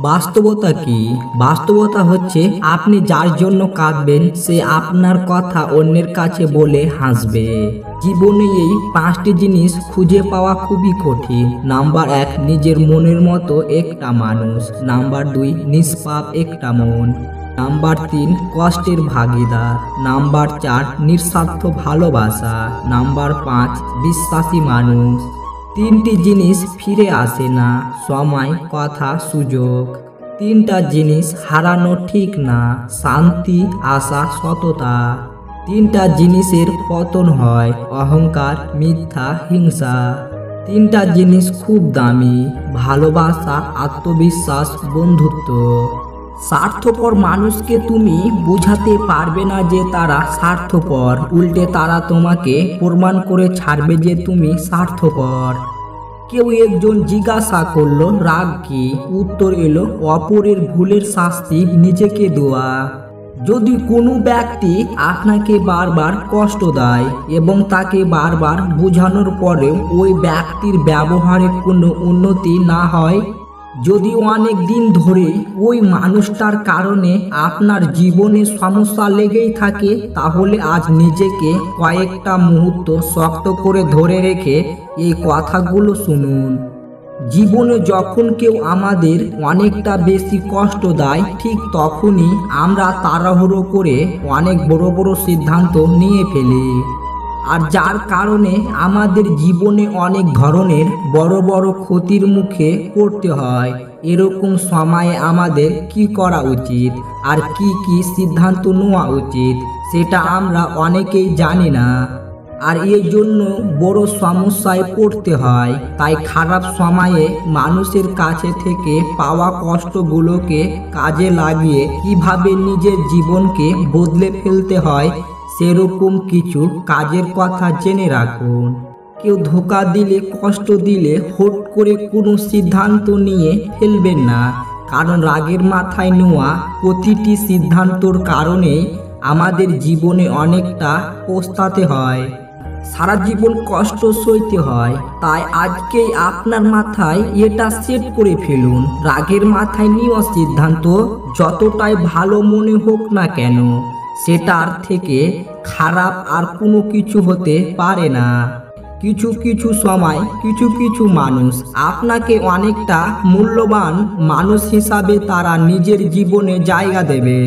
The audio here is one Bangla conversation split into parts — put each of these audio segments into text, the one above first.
বাস্তবতা কি? বাস্তবতা হচ্ছে আপনি যার জন্য কাঁদবেন সে আপনার কথা অন্যের কাছে বলে হাসবে। জীবনে এই 5টি জিনিস খুঁজে পাওয়া খুবই কঠিন। নাম্বার 1, নিজের মনের মতো একটা মানুষ। নাম্বার 2, নিষ্পাপ একটা মন। নাম্বার 3, কষ্টের ভাগিদার। নাম্বার 4, নিঃস্বার্থ ভালোবাসা। নাম্বার 5, বিশ্বাসী মানুষ। 3টি জিনিস ফিরে আসে না: সময়, কথা, সুযোগ। 3টা জিনিস হারানো ঠিক না: শান্তি, আশা, সততা। 3টা জিনিসের পতন হয়: অহংকার, মিথ্যা, হিংসা। 3টা জিনিস খুব দামি: ভালোবাসা, আত্মবিশ্বাস, বন্ধুত্ব। স্বার্থপর মানুষকে তুমি বুঝাতে পারবে না যে তারা স্বার্থপর, উল্টে তারা তোমাকে প্রমাণ করে ছাড়বে যে তুমি স্বার্থপর। কেউ একজন জিজ্ঞাসা করলো রাগ কি? উত্তর এলো অপরের ভুলের শাস্তি নিজেকে দেওয়া। যদি কোনো ব্যক্তি আপনাকে বারবার কষ্ট দেয় এবং তাকে বারবার বোঝানোর পরেও ওই ব্যক্তির ব্যবহারে কোনো উন্নতি না হয়, যদি অনেক দিন ধরে ওই মানুষটার কারণে আপনার জীবনে সমস্যা লেগেই থাকে, তাহলে আজ নিজেকে কয়েকটা মুহূর্ত শক্ত করে ধরে রেখে এই কথাগুলো শুনুন। জীবনে যখন কেউ আমাদের অনেকটা বেশি কষ্ট দেয়, ঠিক তখনই আমরা তাড়াহুড়ো করে অনেক বড় বড় সিদ্ধান্ত নিয়ে ফেলি, আর যার কারণে আমাদের জীবনে অনেক ধরনের বড় বড় ক্ষতির মুখে পড়তে হয়। এরকম সময়ে আমাদের কি করা উচিত আর কি কি সিদ্ধান্ত নেওয়া উচিত সেটা আমরা অনেকেই জানি না, আর এই জন্য বড় সমস্যায় পড়তে হয়। তাই খারাপ সময়ে মানুষের কাছে থেকে পাওয়া কষ্টগুলোকে কাজে লাগিয়ে কিভাবে নিজের জীবনকে বদলে ফেলতে হয় সেরকম কিছু কাজের কথা জেনে রাখুন। কেউ ধোঁকা দিলে, কষ্ট দিলে হুট করে কোনো সিদ্ধান্ত নিয়ে ফেলবেন না, কারণ রাগের মাথায় নেওয়া প্রতিটি সিদ্ধান্তর কারণে আমাদের জীবনে অনেকটা পস্তাতে হয়, সারা জীবন কষ্ট সইতে হয়। তাই আজকেই আপনার মাথায় এটা সেট করে ফেলুন, রাগের মাথায় নেওয়া সিদ্ধান্ত যতটাই ভালো মনে হোক না কেন, সেটার থেকে খারাপ আর কোনো কিছু হতে পারে না। কিছু কিছু সময় কিছু কিছু মানুষ আপনাকে অনেকটা মূল্যবান মানুষ হিসাবে তারা নিজের জীবনে জায়গা দেবে।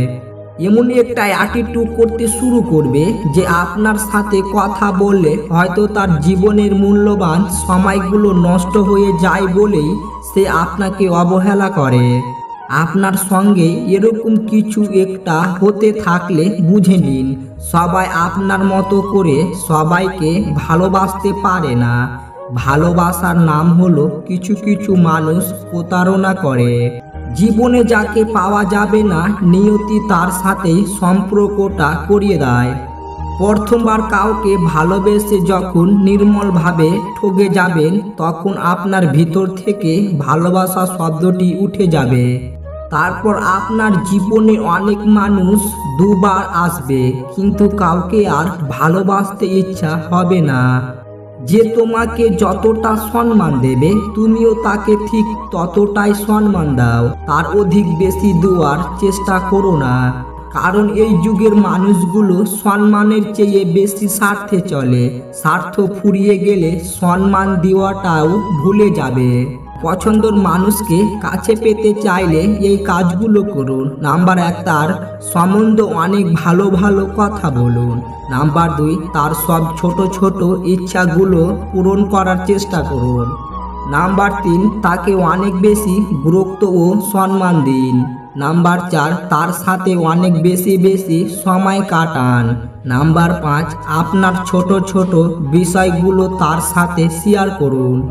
এমনই একটা অ্যাটিটিউড করতে শুরু করবে যে আপনার সাথে কথা বললে হয়তো তার জীবনের মূল্যবান সময়গুলো নষ্ট হয়ে যায় বলেই সে আপনাকে অবহেলা করে। আপনার সঙ্গে এরকম কিছু একটা হতে থাকলে বুঝে নিন, সবাই আপনার মতো করে সবাইকে ভালোবাসতে পারে না। ভালোবাসার নাম হলো কিছু কিছু মানুষ প্রতারণা করে। জীবনে যাকে পাওয়া যাবে না, নিয়তি তার সাথেই সম্পর্কটা করিয়ে দেয়। প্রথমবার কাউকে ভালোবেসে যখন নির্মলভাবে ঠকে যাবেন, তখন আপনার ভিতর থেকে ভালোবাসা শব্দটি উঠে যাবে। তারপর আপনার জীবনে অনেক মানুষ দুবার আসবে, কিন্তু কাউকে আর ভালোবাসতে ইচ্ছা হবে না। যে তোমাকে যতটা সম্মান দেবে, তুমিও তাকে ঠিক ততটাই সম্মান দাও, তার অধিক বেশি দেওয়ার চেষ্টা করো না। কারণ এই যুগের মানুষগুলো সম্মানের চেয়ে বেশি স্বার্থে চলে। স্বার্থ ফুরিয়ে গেলে সম্মান দেওয়াটাও ভুলে যাবে। পছন্দের মানুষকে কাছে পেতে চাইলে এই কাজগুলো করুন। নাম্বার 1, তার সম্বন্ধে অনেক ভালো ভালো কথা বলুন। নাম্বার 2, তার সব ছোট ছোট ইচ্ছাগুলো পূরণ করার চেষ্টা করুন। নাম্বার 3, তাকে অনেক বেশি গুরুত্ব ও সম্মান দিন। নাম্বার 4, তার সাথে অনেক বেশি বেশি সময় কাটান। নাম্বার 5, আপনার ছোট ছোট বিষয়গুলো তার সাথে শেয়ার করুন।